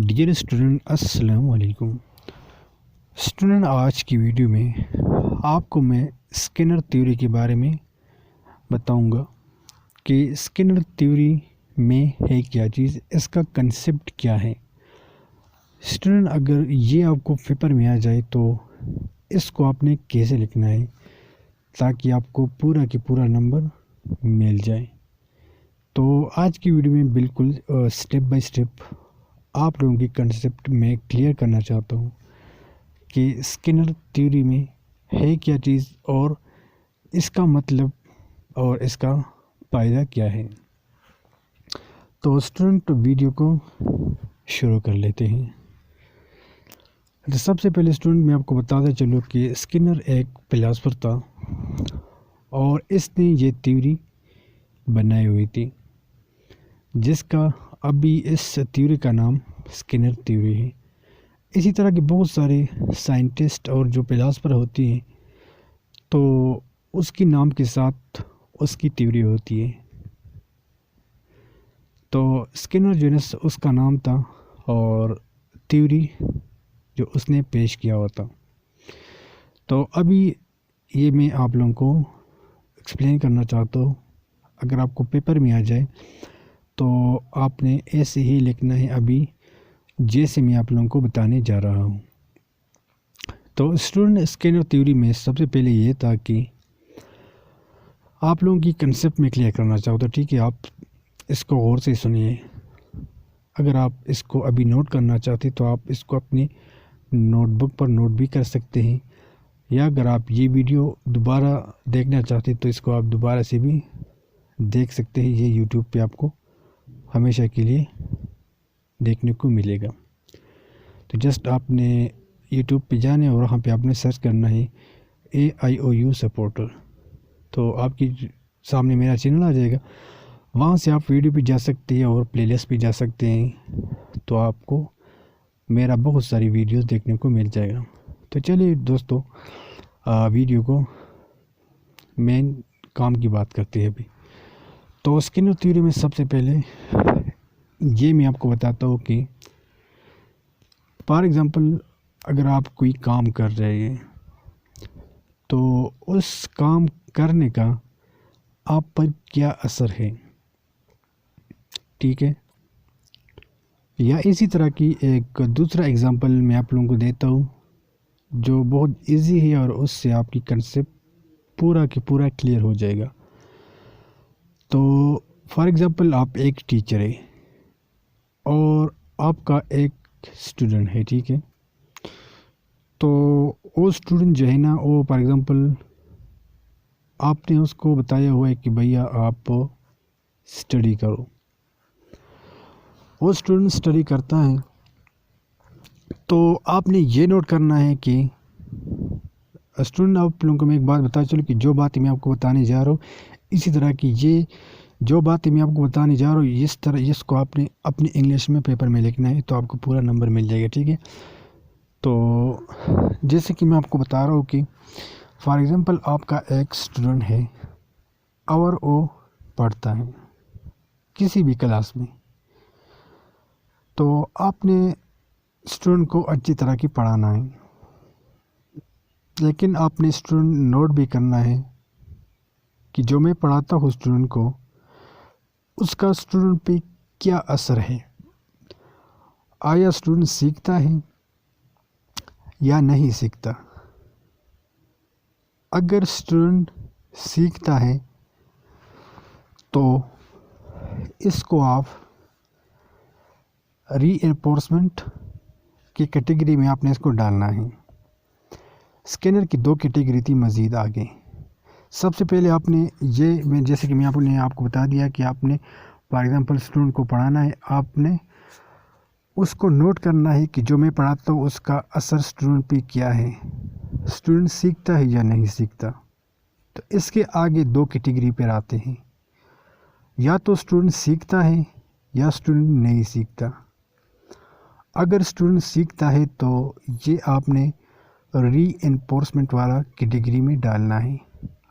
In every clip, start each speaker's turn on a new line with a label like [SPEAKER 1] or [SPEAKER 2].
[SPEAKER 1] Dear student السلام علیکم student, آج کی ویڈیو میں آپ کو میں اسکنر تھیوری کے بارے میں بتاؤں گا کہ اسکنر تھیوری میں ہے کیا چیز، اس کا کنسیپٹ کیا ہے۔ اسٹوڈنٹ، اگر یہ آپ کو پیپر میں آ جائے تو اس کو آپ نے کیسے لکھنا ہے تاکہ آپ کو پورا کے پورا نمبر مل جائے۔ تو آج کی ویڈیو میں بالکل سٹیپ بائی سٹیپ آپ لوگوں کی کنسیپٹ میں کلیئر کرنا چاہتا ہوں کہ اسکنر تھیوری میں ہے کیا چیز اور اس کا مطلب اور اس کا فائدہ کیا ہے۔ تو اسٹوڈنٹ، ویڈیو کو شروع کر لیتے ہیں۔ تو سب سے پہلے اسٹوڈنٹ میں آپ کو بتاتا چلوں کہ اسکنر ایک فلاسفر تھا اور اس نے یہ تھیوری بنائی ہوئی تھی جس کا ابھی اس تھیوری کا نام اسکنر تھیوری ہے۔ اسی طرح کے بہت سارے سائنٹسٹ اور جو فلاسفر ہوتی ہیں تو اس کی نام کے ساتھ اس کی تھیوری ہوتی ہے۔ تو اسکنر جو اس کا نام تھا اور تھیوری جو اس نے پیش کیا ہوتا۔ تو ابھی یہ میں آپ لوگوں کو ایکسپلین کرنا چاہتا ہوں۔ اگر آپ کو پیپر میں آ جائے تو آپ نے ایسے ہی لکھنا ہے ابھی جیسے میں آپ لوگوں کو بتانے جا رہا ہوں۔ تو اسٹوڈنٹ، اسکنر تھیوری میں سب سے پہلے یہ تھا کہ آپ لوگوں کی کنسیپٹ میں کلیئر کرنا چاہتا ہوں، ٹھیک ہے؟ آپ اس کو غور سے سنیے۔ اگر آپ اس کو ابھی نوٹ کرنا چاہتے تو آپ اس کو اپنی نوٹ بک پر نوٹ بھی کر سکتے ہیں، یا اگر آپ یہ ویڈیو دوبارہ دیکھنا چاہتے تو اس کو آپ دوبارہ سے بھی دیکھ سکتے ہیں۔ یہ یوٹیوب پہ آپ کو ہمیشہ کے لیے دیکھنے کو ملے گا۔ تو جسٹ آپ نے یوٹیوب پہ جانے اور وہاں پہ آپ نے سرچ کرنا ہے AIOU سپورٹر، تو آپ کی سامنے میرا چینل آ جائے گا۔ وہاں سے آپ ویڈیو پہ جا سکتے ہیں اور پلے لسٹ پہ جا سکتے ہیں، تو آپ کو میرا بہت ساری ویڈیوز دیکھنے کو مل جائے گا۔ تو چلیے دوستو، ویڈیو کو مین کام کی بات کرتے ہیں ابھی۔ تو اسکنر تھیوری میں سب سے پہلے یہ میں آپ کو بتاتا ہوں کہ فار ایگزامپل اگر آپ کوئی کام کر رہے ہیں تو اس کام کرنے کا آپ پر کیا اثر ہے، ٹھیک ہے؟ یا اسی طرح کی ایک دوسرا ایگزامپل میں آپ لوگوں کو دیتا ہوں جو بہت ایزی ہے اور اس سے آپ کی کنسیپٹ پورا کہ پورا کلیئر ہو جائے گا۔ تو فار ایگزامپل آپ ایک ٹیچر ہے اور آپ کا ایک اسٹوڈنٹ ہے، ٹھیک ہے؟ تو وہ اسٹوڈنٹ جو ہے نا، وہ فار ایگزامپل آپ نے اس کو بتایا ہوا ہے کہ بھیا آپ اسٹڈی کرو۔ وہ اسٹوڈنٹ اسٹڈی کرتا ہے تو آپ نے یہ نوٹ کرنا ہے کہ اسٹوڈنٹ، آپ لوگوں کو میں ایک بات بتا چلوں کہ جو بات میں آپ کو بتانے جا رہا ہوں اسی طرح کی یہ جو باتیں میں آپ کو بتانے جا رہا ہوں اس طرح اس کو آپ نے اپنے انگلش میں پیپر میں لکھنا ہے تو آپ کو پورا نمبر مل جائے گا، ٹھیک ہے؟ تو جیسے کہ میں آپ کو بتا رہا ہوں کہ فار ایگزامپل آپ کا ایک اسٹوڈنٹ ہے اور وہ پڑھتا ہے کسی بھی کلاس میں، تو آپ نے اسٹوڈنٹ کو اچھی طرح کی پڑھانا ہے، لیکن آپ نے اسٹوڈنٹ نوٹ بھی کرنا ہے کہ جو میں پڑھاتا ہوں اسٹوڈنٹ کو اس کا اسٹوڈنٹ پہ کیا اثر ہے۔ آیا اسٹوڈنٹ سیکھتا ہے یا نہیں سیکھتا؟ اگر اسٹوڈنٹ سیکھتا ہے تو اس کو آپ ری انفورسمنٹ کی کیٹیگری میں آپ نے اس کو ڈالنا ہے۔ اسکنر کی دو کیٹیگری تھی مزید آگے۔ سب سے پہلے آپ نے میں جیسے کہ میں آپ کو بتا دیا کہ آپ نے فار ایگزامپل اسٹوڈنٹ کو پڑھانا ہے، آپ نے اس کو نوٹ کرنا ہے کہ جو میں پڑھاتا ہوں اس کا اثر اسٹوڈنٹ پہ کیا ہے، اسٹوڈنٹ سیکھتا ہے یا نہیں سیکھتا۔ تو اس کے آگے دو کیٹیگری پر آتے ہیں، یا تو اسٹوڈنٹ سیکھتا ہے یا اسٹوڈنٹ نہیں سیکھتا۔ اگر اسٹوڈنٹ سیکھتا ہے تو یہ آپ نے ری انفورسمنٹ والا کیٹیگری میں ڈالنا ہے۔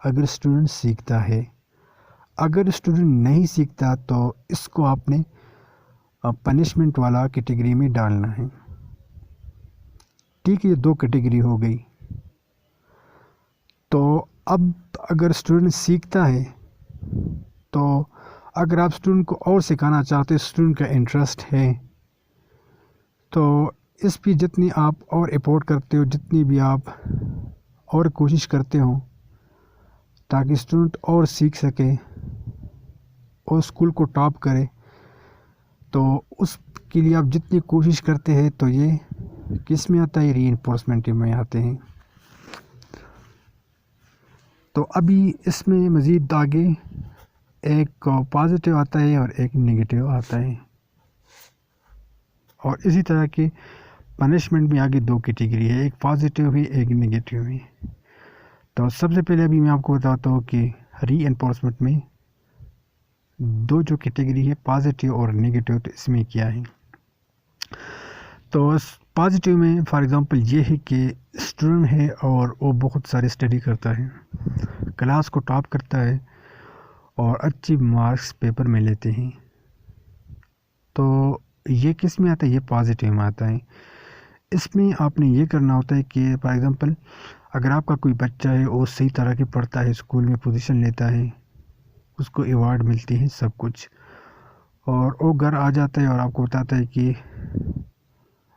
[SPEAKER 1] اگر اسٹوڈنٹ سیکھتا ہے، اگر اسٹوڈنٹ نہیں سیکھتا تو اس کو آپ نے پنشمنٹ والا کیٹیگری میں ڈالنا ہے. ٹھیک ہے، یہ 2 کیٹیگری ہو گئی. تو اب اگر اسٹوڈنٹ سیکھتا ہے تو اگر آپ اسٹوڈنٹ کو اور سکھانا چاہتے اسٹوڈنٹ کا انٹرسٹ ہے تو اس پہ جتنی آپ اور ایفورٹ کرتے ہو، جتنی بھی آپ اور کوشش کرتے ہو تاکہ اسٹوڈنٹ اور سیکھ سکے اور اسکول کو ٹاپ کرے، تو اس کے لیے آپ جتنی کوشش کرتے ہیں تو یہ کس میں آتا ہے؟ ری انفورسمنٹ میں آتے ہیں. تو ابھی اس میں مزید آگے ایک پازیٹیو آتا ہے اور ایک نگیٹیو آتا ہے، اور اسی طرح کے پنشمنٹ میں آگے 2 کیٹیگری ہے، ایک پازیٹیو ہے ایک نگیٹیو ہے. تو سب سے پہلے ابھی میں آپ کو بتاتا ہوں کہ ری انفورسمنٹ میں 2 جو کیٹیگری ہے پازیٹیو اور نگیٹیو، تو اس میں کیا ہے. تو پازیٹیو میں فار ایگزامپل یہ ہے کہ اسٹوڈنٹ ہے اور وہ بہت سارے اسٹڈی کرتا ہے، کلاس کو ٹاپ کرتا ہے اور اچھی مارکس پیپر میں لیتے ہیں، تو یہ کس میں آتا ہے؟ یہ پازیٹیو میں آتا ہے. اس میں آپ نے یہ کرنا ہوتا ہے کہ فار ایگزامپل اگر آپ کا کوئی بچہ ہے وہ صحیح طرح کے پڑھتا ہے، اسکول میں پوزیشن لیتا ہے، اس کو ایوارڈ ملتی ہے سب کچھ، اور وہ گھر آ جاتا ہے اور آپ کو بتاتا ہے کہ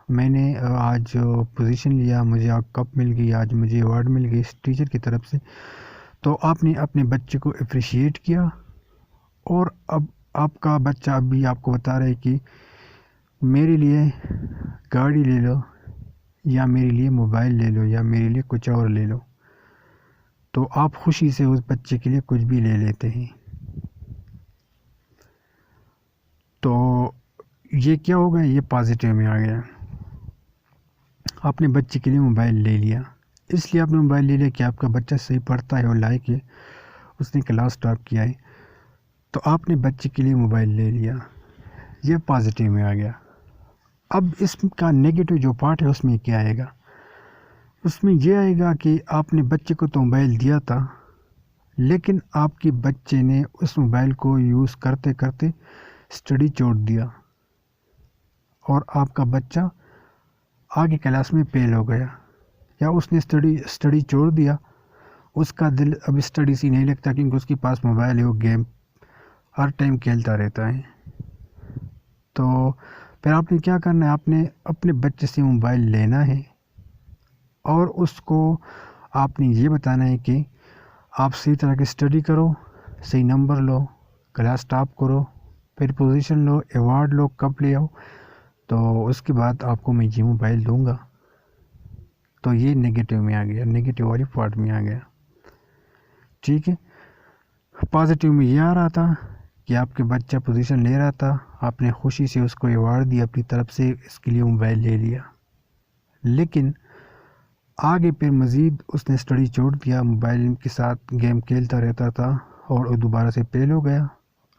[SPEAKER 1] میں نے آج پوزیشن لیا، مجھے کپ مل گئی، آج مجھے ایوارڈ مل گئی اس ٹیچر کی طرف سے. تو آپ نے اپنے بچے کو اپریشیٹ کیا، اور اب آپ کا بچہ ابھی آپ کو بتا رہا ہے کہ میرے لیے گاڑی لے لو، یا میرے لیے موبائل لے لو، یا میرے لیے کچھ اور لے لو. تو آپ خوشی سے اس بچے کے لیے کچھ بھی لے لیتے ہیں. تو یہ کیا ہو گیا؟ یہ پازیٹیو میں آ گیا. آپ نے بچے کے لیے موبائل لے لیا، اس لیے آپ نے موبائل لے لیا کہ آپ کا بچہ صحیح پڑھتا ہے اور لائق ہے، اس نے کلاس ٹاپ کیا ہے، تو آپ نے بچے کے لیے موبائل لے لیا. یہ پازیٹیو میں آ گیا. اب اس کا نیگیٹو جو پارٹ ہے اس میں کیا آئے گا؟ اس میں یہ آئے گا کہ آپ نے بچے کو تو موبائل دیا تھا، لیکن آپ کے بچے نے اس موبائل کو یوز کرتے کرتے اسٹڈی چھوڑ دیا، اور آپ کا بچہ آگے کلاس میں فیل ہو گیا، یا اس نے اسٹڈی چھوڑ دیا، اس کا دل اب اسٹڈی سے نہیں لگتا کیونکہ اس کے پاس موبائل ہے، وہ گیم ہر ٹائم کھیلتا رہتا ہے. تو پھر آپ نے کیا کرنا ہے؟ آپ نے اپنے بچے سے موبائل لینا ہے اور اس کو آپ نے یہ بتانا ہے کہ آپ صحیح طرح کی اسٹڈی کرو، صحیح نمبر لو، کلاس ٹاپ کرو، پھر پوزیشن لو، ایوارڈ لو، کپ لے آؤ، تو اس کے بعد آپ کو میں یہ موبائل دوں گا. تو یہ نگیٹیو میں آ گیا، نگیٹیو والی پارٹ میں آ گیا. ٹھیک ہے. پازیٹیو میں یہ آ رہا تھا کہ آپ کے بچہ پوزیشن لے رہا تھا، آپ نے خوشی سے اس کو ایوارڈ دیا اپنی طرف سے، اس کے لیے موبائل لے لیا، لیکن آگے پھر مزید اس نے اسٹڈی چھوڑ دیا، موبائل کے ساتھ گیم کھیلتا رہتا تھا اور وہ دوبارہ سے فیل ہو گیا.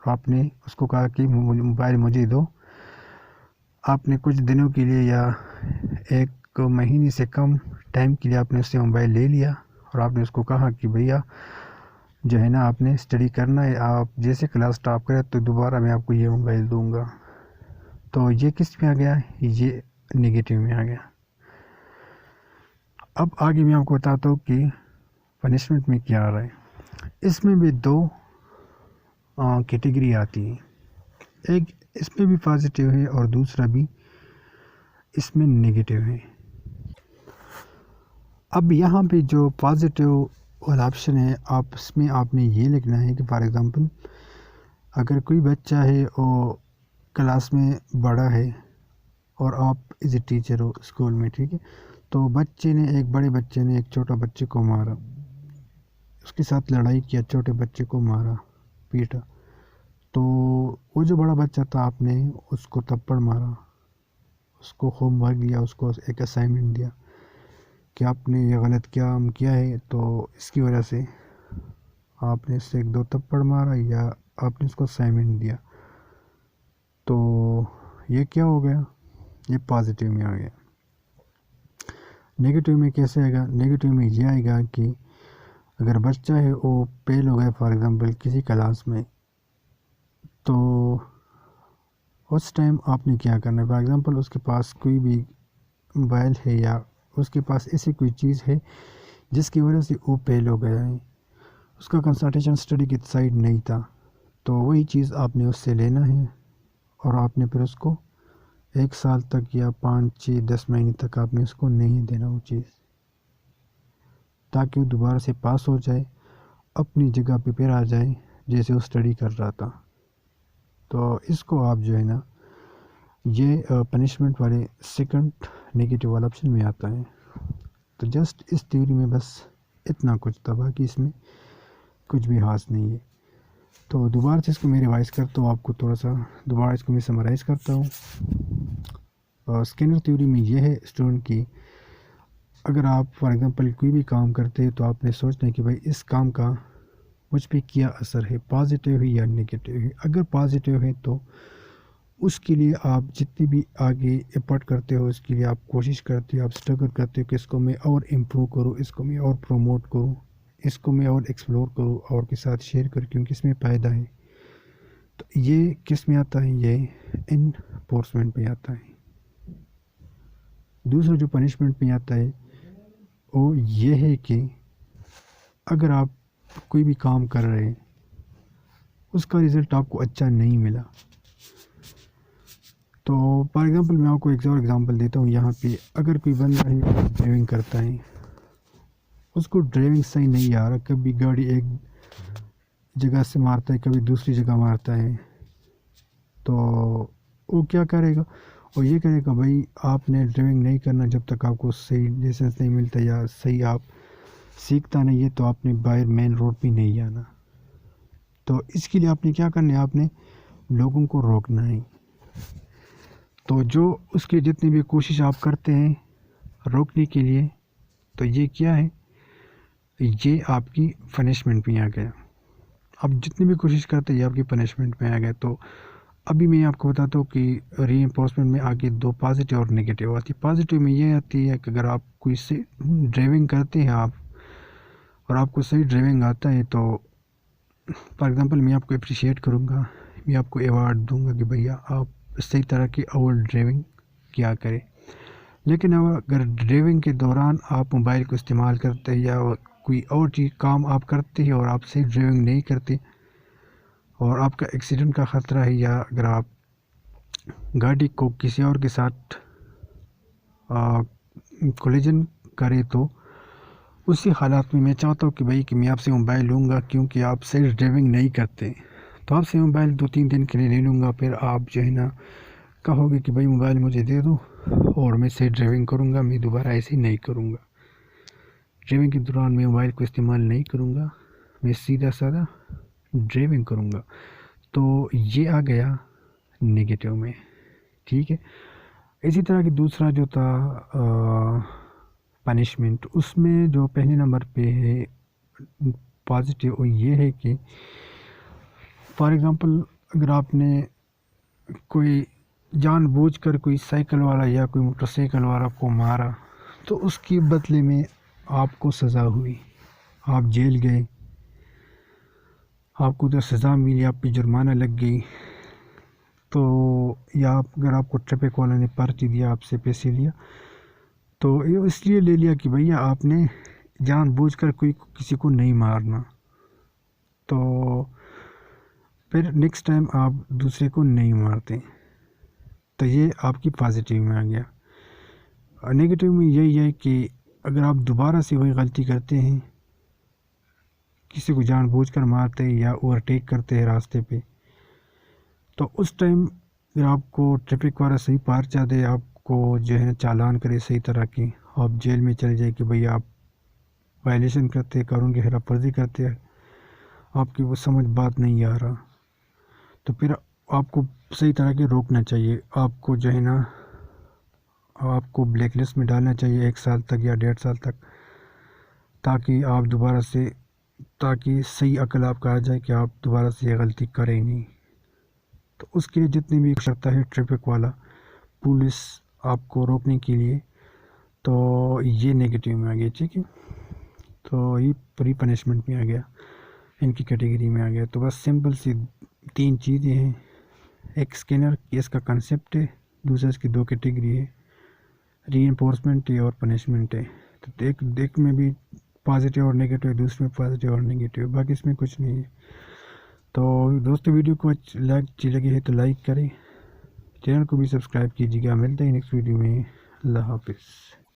[SPEAKER 1] آپ نے اس کو کہا کہ موبائل مجھے دو. آپ نے کچھ دنوں کے لیے یا 1 مہینے سے کم ٹائم کے لیے آپ نے اس سے موبائل لے لیا، اور آپ نے اس کو کہا کہ بھیا جو ہے نا آپ نے اسٹڈی کرنا ہے، آپ جیسے کلاس ٹاپ کرے تو دوبارہ میں آپ کو یہ موبائل دوں گا. تو یہ کس میں آ گیا؟ یہ نگیٹیو میں آ گیا. اب آگے میں آپ کو بتاتا ہوں کہ پنشمنٹ میں کیا آ رہا ہے. اس میں بھی 2 کیٹیگری آتی ہیں، ایک اس میں بھی پازیٹیو ہے اور دوسرا بھی اس میں نگیٹیو ہے. اب یہاں پہ جو پازیٹیو والا آپشن ہے، اس میں آپ نے یہ لکھنا ہے کہ فار ایگزامپل اگر کوئی بچہ ہے وہ کلاس میں بڑا ہے اور آپ as a teacher who school میں، ٹھیک ہے، تو بچے نے بڑے بچے نے ایک چھوٹا بچے کو مارا، اس کے ساتھ لڑائی کیا، چھوٹے بچے کو مارا، پیٹا. تو وہ جو بڑا بچہ تھا آپ نے اس کو تھپڑ مارا، اس کو ہوم ورک دیا، اس کو ایک اسائنمنٹ دیا کہ آپ نے یہ غلط کیا ہے، تو اس کی وجہ سے آپ نے اس سے 1-2 تھپڑ مارا یا آپ نے اس کو اسائنمنٹ دیا. تو یہ کیا ہو گیا؟ یہ پازیٹیو میں آ گیا. نگیٹیو میں کیسے آئے گا؟ نگیٹیو میں یہ آئے گا کہ اگر بچہ ہے وہ فیل ہو گیا فار ایگزامپل کسی کلاس میں، تو اس ٹائم آپ نے کیا کرنا ہے. فار ایگزامپل اس کے پاس کوئی بھی موبائل ہے یا اس کے پاس ایسی کوئی چیز ہے جس کی وجہ سے وہ فیل ہو گیا ہے, اس کا کنسنٹریشن اسٹڈی کی سائڈ نہیں تھا, تو وہی چیز آپ نے اس سے لینا ہے اور آپ نے پھر اس کو 1 سال تک یا 5 6 10 مہینے تک آپ نے اس کو نہیں دینا وہ چیز, تاکہ وہ دوبارہ سے پاس ہو جائے, اپنی جگہ پہ پھر آ جائے جیسے وہ اسٹڈی کر رہا تھا. تو اس کو آپ جو ہے نا یہ پنشمنٹ والے سیکنڈ نگیٹو والا آپشن میں آتا ہے. تو جسٹ اس تھیوری میں بس اتنا کچھ تھا, باقی اس میں کچھ بھی خاص نہیں ہے. تو دوبارہ سے اس کو میں ریوائز کرتا ہوں, آپ کو تھوڑا سا دوبارہ اس کو میں سمرائز کرتا ہوں. اسکینر تھیوری میں یہ ہے اسٹوڈنٹ کی, اگر آپ فار ایگزامپل کوئی بھی کام کرتے ہیں تو آپ نے سوچنا ہے کہ بھائی اس کام کا مجھ پہ کیا اثر ہے, پازیٹیو ہے یا نگیٹیو ہے. اگر پازیٹیو ہے تو اس کے لیے آپ جتنی بھی آگے ایفرٹ کرتے ہو اس کے لیے آپ کوشش کرتے ہو, آپ اسٹرگل کرتے ہو کہ اس کو میں اور امپروو کروں, اس کو میں اور پروموٹ کروں, اس کو میں اور ایکسپلور کروں اور کے ساتھ شیئر کروں کیونکہ اس میں فائدہ ہے. تو یہ کس میں آتا ہے, یہ انفورسمنٹ میں آتا ہے. دوسرا جو پنشمنٹ میں آتا ہے وہ یہ ہے کہ اگر آپ کوئی بھی کام کر رہے ہیں اس کا رزلٹ آپ کو اچھا نہیں ملا, تو فار ایگزامپل میں آپ کو ایک اور ایگزامپل دیتا ہوں. یہاں پہ اگر کوئی بندہ ہے ڈرائیونگ کرتا ہے, اس کو ڈرائیونگ صحیح نہیں آ رہا, کبھی گاڑی ایک جگہ سے مارتا ہے کبھی دوسری جگہ مارتا ہے, تو وہ کیا کرے گا, وہ یہ کرے گا بھائی آپ نے ڈرائیونگ نہیں کرنا جب تک آپ کو صحیح لائسنس نہیں ملتا یا صحیح آپ سیکھتا نہیں ہے, تو آپ نے باہر مین روڈ پہ نہیں آنا. تو اس کے لیے آپ نے کیا کرنا ہے, آپ نے لوگوں کو روکنا ہے. تو جو اس کی جتنی بھی کوشش آپ کرتے ہیں روکنے کے لیے, تو یہ کیا ہے, یہ آپ کی پنشمنٹ میں آ گیا. آپ جتنی بھی کوشش کرتے ہیں یہ آپ کی پنشمنٹ میں آ گیا. تو ابھی میں آپ کو بتاتا ہوں کہ ری انفورسمنٹ میں آگے 2 پازیٹیو اور نگیٹیو آتی ہے. پازیٹیو میں یہ آتی ہے کہ اگر آپ کوئی سے ڈرائیونگ کرتے ہیں آپ اور آپ کو صحیح ڈرائیونگ آتا ہے, تو فار ایگزامپل میں آپ کو اپریشیٹ کروں گا, میں آپ کو ایوارڈ دوں گا کہ بھیا آپ صحیح طرح کی اور ڈرائیونگ کیا کرے. لیکن اگر ڈرائیونگ کے دوران آپ موبائل کو استعمال کرتے ہیں یا کوئی اور چیز کام آپ کرتے ہیں اور آپ صحیح ڈرائیونگ نہیں کرتے اور آپ کا ایکسیڈنٹ کا خطرہ ہے, یا اگر آپ گاڑی کو کسی اور کے ساتھ کولیجن کرے, تو اسی حالات میں میں چاہتا ہوں کہ بھائی کہ میں آپ سے موبائل لوں گا کیونکہ آپ صحیح ڈرائیونگ نہیں کرتے, تو آپ سے موبائل 2-3 دن کے لیے لے لوں گا. پھر آپ جو ہے نا کہو گے کہ بھائی موبائل مجھے دے دو اور میں صحیح ڈرائیونگ کروں گا, میں دوبارہ ایسے ہی نہیں کروں گا. ڈرائیونگ کے دوران میں موبائل کو استعمال نہیں کروں گا, میں سیدھا سادہ ڈرائیونگ کروں گا. تو یہ آ گیا نگیٹیو میں, ٹھیک ہے. اسی طرح کی دوسرا جو تھا پنشمنٹ, اس میں جو پہلے نمبر پہ ہے پازیٹیو, وہ یہ ہے کہ فار ایگزامپل اگر آپ نے کوئی جان بوجھ کر کوئی سائیکل والا یا کوئی موٹر سائیکل والا کو مارا, تو اس کے بدلے میں آپ کو سزا ہوئی, آپ جیل گئے, آپ کو ادھر سزا ملی, آپ پہ جرمانہ لگ گئی. تو یا اگر آپ کو ٹریفک والا نے پرچی دیا, آپ سے پیسے لیا, تو یہ اس لیے لے لیا کہ بھیا آپ نے جان بوجھ کر کسی کو نہیں مارنا, تو پھر نیکسٹ ٹائم آپ دوسرے کو نہیں مارتے. تو یہ آپ کی پازیٹیو میں آ گیا. نگیٹیو میں یہی ہے کہ اگر آپ دوبارہ سے وہی غلطی کرتے ہیں, کسی کو جان بوجھ کر مارتے یا اوورٹیک کرتے ہیں راستے پہ, تو اس ٹائم اگر آپ کو ٹریفک والا صحیح پرچہ دے, آپ کو جو ہے چالان کرے صحیح طرح کی, آپ جیل میں چلے جائے کہ بھئی آپ وائلیشن کرتے, قانون کی خلاف ورزی کرتے, آپ کی وہ سمجھ بات نہیں آ رہا, تو پھر آپ کو صحیح طرح کے روکنا چاہیے. آپ کو جو ہے نا آپ کو بلیک لسٹ میں ڈالنا چاہیے 1 سال تک یا 1.5 سال تک, تاکہ آپ دوبارہ سے تاکہ صحیح عقل آپ کا آ جائے کہ آپ دوبارہ سے یہ غلطی کریں نہیں. تو اس کے لیے جتنی بھی سکتا ہے ٹریفک والا پولیس آپ کو روکنے کے لیے, تو یہ نگیٹیو میں آ گیا, ٹھیک ہے. تو یہ پری پنشمنٹ میں آ گیا, ان کی کیٹیگری میں آ گیا. تو بس سمپل سی 3 چیزیں ہیں ایک اسکینر اس کا کنسیپٹ ہے، دوسرا اس کی دو کیٹیگری ہے، ری انفورسمنٹ ہے اور پنشمنٹ ہے. تو دیکھ میں بھی پازیٹیو اور نگیٹو ہے، دوسرے میں پازیٹیو اور نگیٹو ہے، باقی اس میں کچھ نہیں ہے. تو دوستو ویڈیو کو اچھی لگی ہے تو لائک کریں، چینل کو بھی سبسکرائب کیجیے گا. ملتے ہیں نیکسٹ ویڈیو میں. اللہ حافظ.